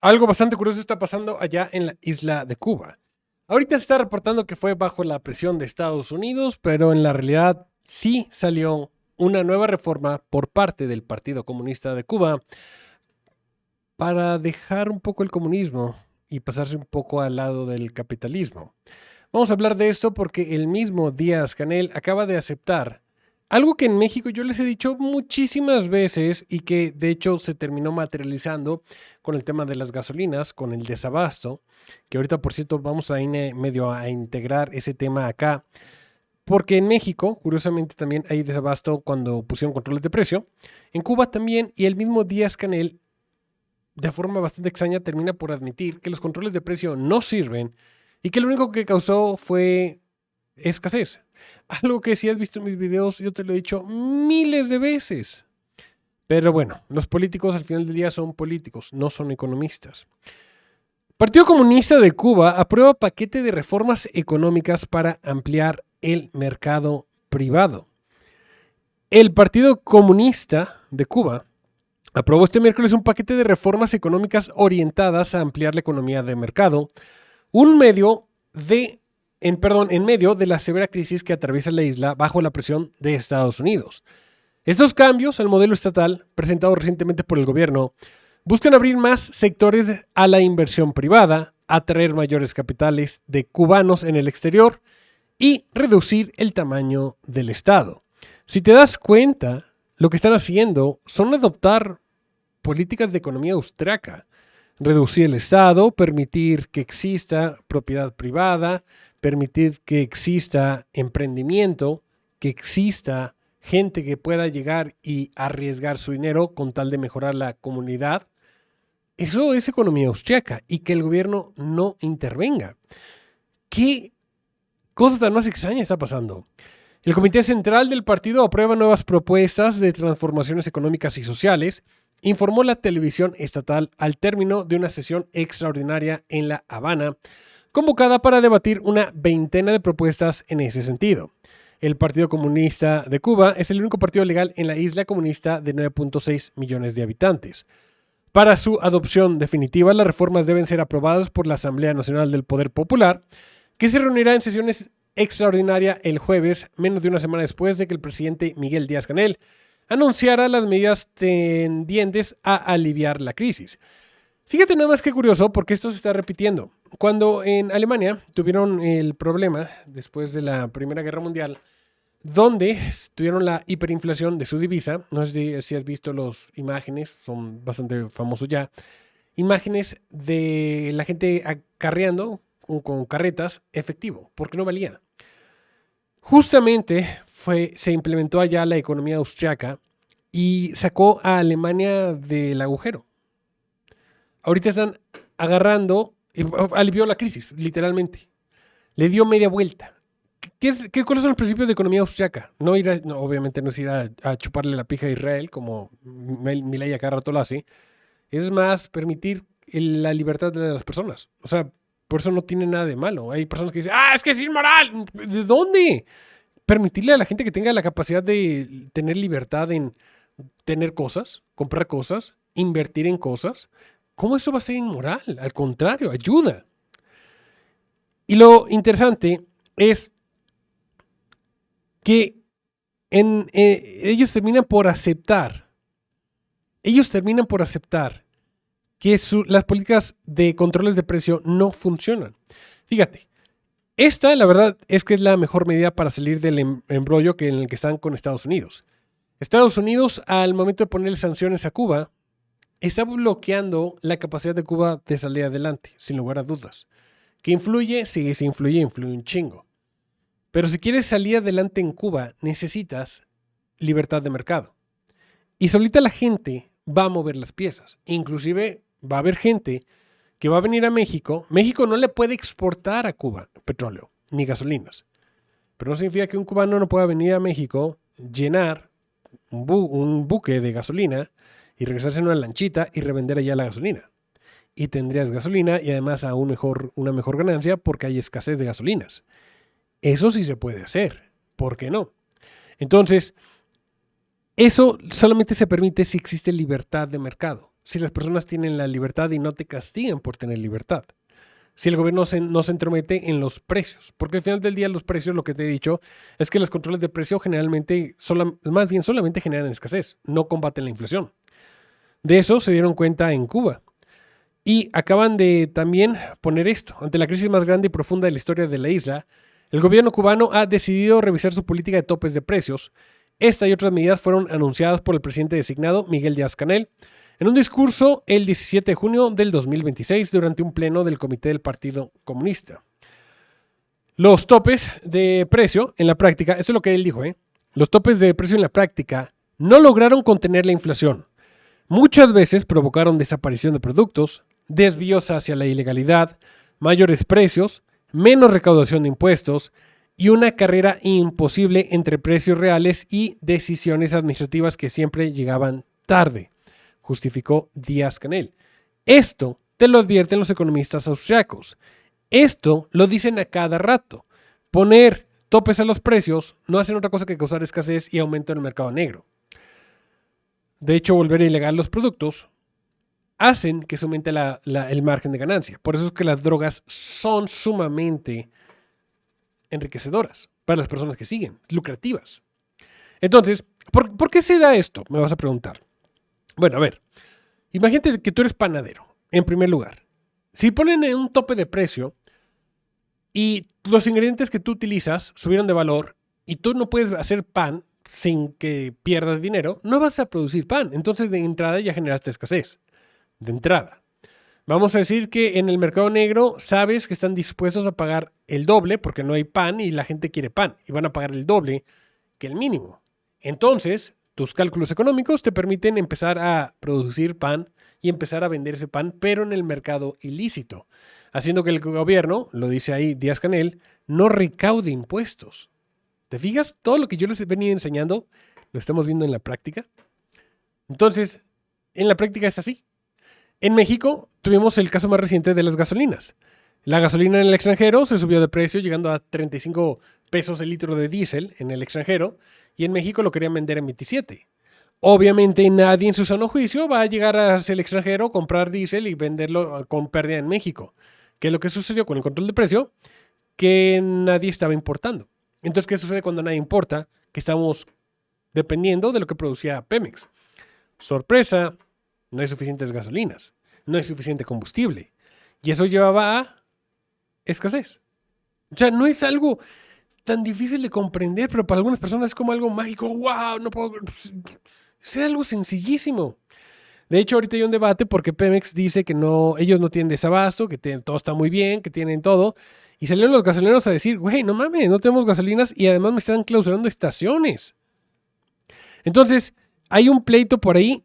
Algo bastante curioso está pasando allá en la isla de Cuba. Ahorita se está reportando que fue bajo la presión de Estados Unidos, pero en la realidad sí salió una nueva reforma por parte del Partido Comunista de Cuba para dejar un poco el comunismo y pasarse un poco al lado del capitalismo. Vamos a hablar de esto porque el mismo Díaz-Canel acaba de aceptar algo que en México yo les he dicho muchísimas veces y que de hecho se terminó materializando con el tema de las gasolinas, con el desabasto, que ahorita por cierto vamos a ir medio a integrar ese tema acá, porque en México, curiosamente también hay desabasto cuando pusieron controles de precio, en Cuba también, y el mismo Díaz-Canel de forma bastante extraña termina por admitir que los controles de precio no sirven y que lo único que causó fue escasez. Algo que si has visto en mis videos, yo te lo he dicho miles de veces. Pero bueno, los políticos al final del día son políticos, no son economistas. Partido Comunista de Cuba aprueba paquete de reformas económicas para ampliar el mercado privado. El Partido Comunista de Cuba aprobó este miércoles un paquete de reformas económicas orientadas a ampliar la economía de mercado, en medio de la severa crisis que atraviesa la isla bajo la presión de Estados Unidos. Estos cambios al modelo estatal, presentados recientemente por el gobierno, buscan abrir más sectores a la inversión privada, atraer mayores capitales de cubanos en el exterior y reducir el tamaño del Estado. Si te das cuenta, lo que están haciendo son adoptar políticas de economía austriaca, reducir el Estado, permitir que exista propiedad privada, permitir que exista emprendimiento, que exista gente que pueda llegar y arriesgar su dinero con tal de mejorar la comunidad. Eso es economía austriaca y que el gobierno no intervenga. ¿Qué cosa tan más extraña está pasando? El Comité Central del partido aprueba nuevas propuestas de transformaciones económicas y sociales, informó la televisión estatal al término de una sesión extraordinaria en La Habana, convocada para debatir una veintena de propuestas en ese sentido. El Partido Comunista de Cuba es el único partido legal en la isla comunista de 9.6 millones de habitantes. Para su adopción definitiva, las reformas deben ser aprobadas por la Asamblea Nacional del Poder Popular, que se reunirá en sesiones extraordinaria el jueves, menos de una semana después de que el presidente Miguel Díaz-Canel anunciara las medidas tendientes a aliviar la crisis. Fíjate nada más qué curioso, porque esto se está repitiendo. Cuando en Alemania tuvieron el problema después de la Primera Guerra Mundial, donde tuvieron la hiperinflación de su divisa, no sé si has visto las imágenes, son bastante famosos ya, imágenes de la gente acarreando con carretas efectivo, porque no valía. Justamente se implementó allá la economía austriaca y sacó a Alemania del agujero. Ahorita están agarrando, alivió la crisis, literalmente. Le dio media vuelta. ¿Cuáles son los principios de economía austriaca? Obviamente no es ir a chuparle la pija a Israel, como Milei acá rato lo hace. Es más, permitir la libertad de las personas. O sea, por eso no tiene nada de malo. Hay personas que dicen, es que es inmoral. ¿De dónde? Permitirle a la gente que tenga la capacidad de tener libertad en tener cosas, comprar cosas, invertir en cosas. ¿Cómo eso va a ser inmoral? Al contrario, ayuda. Y lo interesante es que ellos terminan por aceptar que las políticas de controles de precio no funcionan. Fíjate, esta la verdad es que es la mejor medida para salir del embrollo en el que están con Estados Unidos. Estados Unidos, al momento de ponerle sanciones a Cuba, está bloqueando la capacidad de Cuba de salir adelante, sin lugar a dudas. ¿Que influye? Sí, influye un chingo. Pero si quieres salir adelante en Cuba, necesitas libertad de mercado. Y solita la gente va a mover las piezas. Inclusive va a haber gente que va a venir a México. México no le puede exportar a Cuba petróleo ni gasolinas. Pero no significa que un cubano no pueda venir a México, llenar un buque de gasolina y regresarse en una lanchita y revender allá la gasolina. Y tendrías gasolina y además una mejor ganancia porque hay escasez de gasolinas. Eso sí se puede hacer. ¿Por qué no? Entonces, eso solamente se permite si existe libertad de mercado. si las personas tienen la libertad y no te castigan por tener libertad. Si el gobierno no se entromete en los precios. Porque al final del día los precios, lo que te he dicho, es que los controles de precio generalmente, más bien solamente generan escasez, no combaten la inflación. De eso se dieron cuenta en Cuba. Y acaban de también poner esto. Ante la crisis más grande y profunda de la historia de la isla, el gobierno cubano ha decidido revisar su política de topes de precios. Esta y otras medidas fueron anunciadas por el presidente designado, Miguel Díaz-Canel, en un discurso el 17 de junio del 2026 durante un pleno del Comité del Partido Comunista. Los topes de precio en la práctica, esto es lo que él dijo, los topes de precio en la práctica no lograron contener la inflación. Muchas veces provocaron desaparición de productos, desvíos hacia la ilegalidad, mayores precios, menos recaudación de impuestos y una carrera imposible entre precios reales y decisiones administrativas que siempre llegaban tarde, justificó Díaz-Canel. Esto te lo advierten los economistas austriacos. Esto lo dicen a cada rato. Poner topes a los precios no hacen otra cosa que causar escasez y aumento en el mercado negro. De hecho, volver ilegal los productos hacen que se aumente el margen de ganancia. Por eso es que las drogas son sumamente enriquecedoras para las personas que siguen, lucrativas. Entonces, ¿por qué se da esto? Me vas a preguntar. Bueno, a ver, imagínate que tú eres panadero, en primer lugar. Si ponen un tope de precio y los ingredientes que tú utilizas subieron de valor y tú no puedes hacer pan sin que pierdas dinero, no vas a producir pan. Entonces, de entrada ya generaste escasez. De entrada. Vamos a decir que en el mercado negro sabes que están dispuestos a pagar el doble porque no hay pan y la gente quiere pan y van a pagar el doble que el mínimo. Entonces, tus cálculos económicos te permiten empezar a producir pan y empezar a vender ese pan, pero en el mercado ilícito, haciendo que el gobierno, lo dice ahí Díaz-Canel, no recaude impuestos. ¿Te fijas? Todo lo que yo les he venido enseñando lo estamos viendo en la práctica. Entonces, en la práctica es así. En México tuvimos el caso más reciente de las gasolinas. La gasolina en el extranjero se subió de precio, llegando a 35 pesos el litro de diésel en el extranjero, y en México lo querían vender en 27. Obviamente nadie en su sano juicio va a llegar hacia el extranjero, comprar diésel y venderlo con pérdida en México. ¿Qué es lo que sucedió con el control de precio? Que nadie estaba importando. Entonces, ¿qué sucede cuando nadie importa? Que estamos dependiendo de lo que producía Pemex. Sorpresa, no hay suficientes gasolinas, no hay suficiente combustible. Y eso llevaba a escasez. O sea, no es algo tan difícil de comprender, pero para algunas personas es como algo mágico. ¡Wow! No puedo... Es algo sencillísimo. De hecho, ahorita hay un debate porque Pemex dice que no, ellos no tienen desabasto, que todo está muy bien, que tienen todo. Y salieron los gasolineros a decir, güey, no mames, no tenemos gasolinas y además me están clausurando estaciones. Entonces, hay un pleito por ahí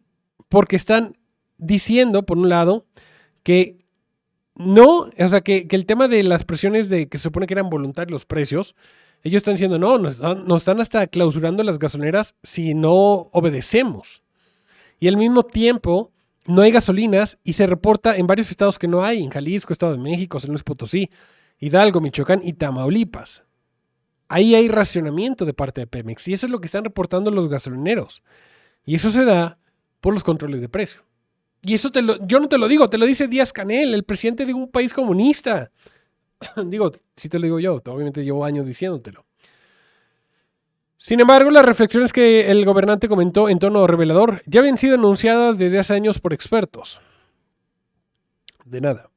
porque están diciendo, por un lado, que no, o sea, que el tema de las presiones de que se supone que eran voluntarios los precios, ellos están diciendo, no, nos están hasta clausurando las gasolineras si no obedecemos. Y al mismo tiempo, no hay gasolinas y se reporta en varios estados que no hay, en Jalisco, Estado de México, San Luis Potosí, Hidalgo, Michoacán y Tamaulipas. Ahí hay racionamiento de parte de Pemex y eso es lo que están reportando los gasolineros. Y eso se da por los controles de precio. Y eso yo no te lo digo, te lo dice Díaz-Canel, el presidente de un país comunista. Digo, si te lo digo yo, obviamente llevo años diciéndotelo. Sin embargo, las reflexiones que el gobernante comentó en tono revelador ya habían sido anunciadas desde hace años por expertos. De nada.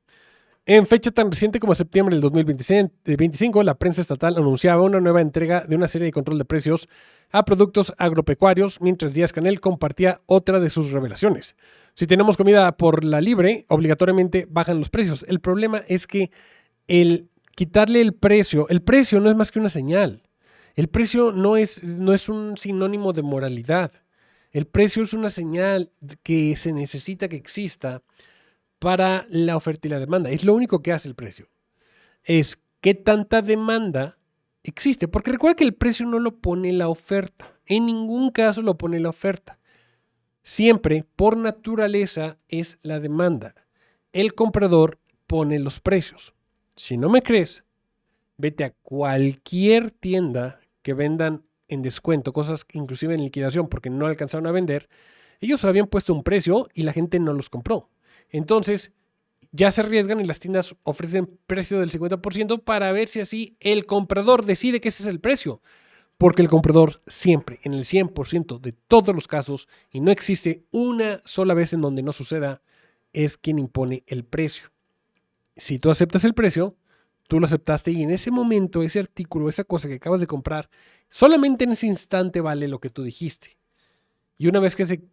En fecha tan reciente como septiembre del 2025, la prensa estatal anunciaba una nueva entrega de una serie de control de precios a productos agropecuarios, mientras Díaz-Canel compartía otra de sus revelaciones. Si tenemos comida por la libre, obligatoriamente bajan los precios. El problema es que el quitarle el precio no es más que una señal. El precio no es un sinónimo de moralidad. El precio es una señal que se necesita que exista para la oferta y la demanda. Es lo único que hace el precio. Es qué tanta demanda existe. Porque recuerda que el precio no lo pone la oferta. En ningún caso lo pone la oferta. Siempre, por naturaleza, es la demanda. El comprador pone los precios. Si no me crees, vete a cualquier tienda que vendan en descuento, cosas inclusive en liquidación porque no alcanzaron a vender, Ellos habían puesto un precio y la gente no los compró. Entonces, ya se arriesgan y las tiendas ofrecen precio del 50% para ver si así el comprador decide que ese es el precio. Porque el comprador siempre, en el 100% de todos los casos, y no existe una sola vez en donde no suceda, es quien impone el precio. Si tú aceptas el precio, tú lo aceptaste y en ese momento, ese artículo, esa cosa que acabas de comprar, solamente en ese instante vale lo que tú dijiste. Y una vez que se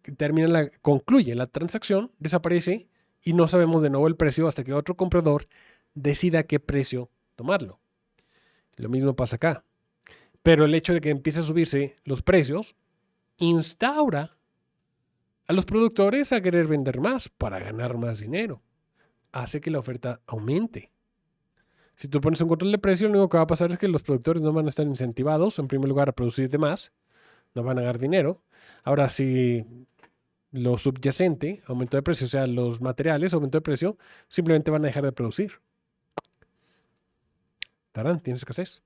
concluye la transacción, desaparece y no sabemos de nuevo el precio hasta que otro comprador decida qué precio tomarlo. Lo mismo pasa acá. Pero el hecho de que empiece a subirse los precios instaura a los productores a querer vender más para ganar más dinero. Hace que la oferta aumente. Si tú pones un control de precio, lo único que va a pasar es que los productores no van a estar incentivados, en primer lugar, a producir de más, no van a ganar dinero. Ahora, si lo subyacente aumentó de precio, o sea, los materiales aumentó de precio, simplemente van a dejar de producir. Tarán, tienes escasez.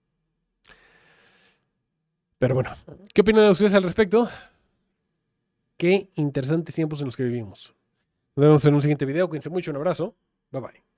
Pero bueno, ¿qué opinan ustedes al respecto? Qué interesantes tiempos en los que vivimos. Nos vemos en un siguiente video. Cuídense mucho. Un abrazo. Bye bye.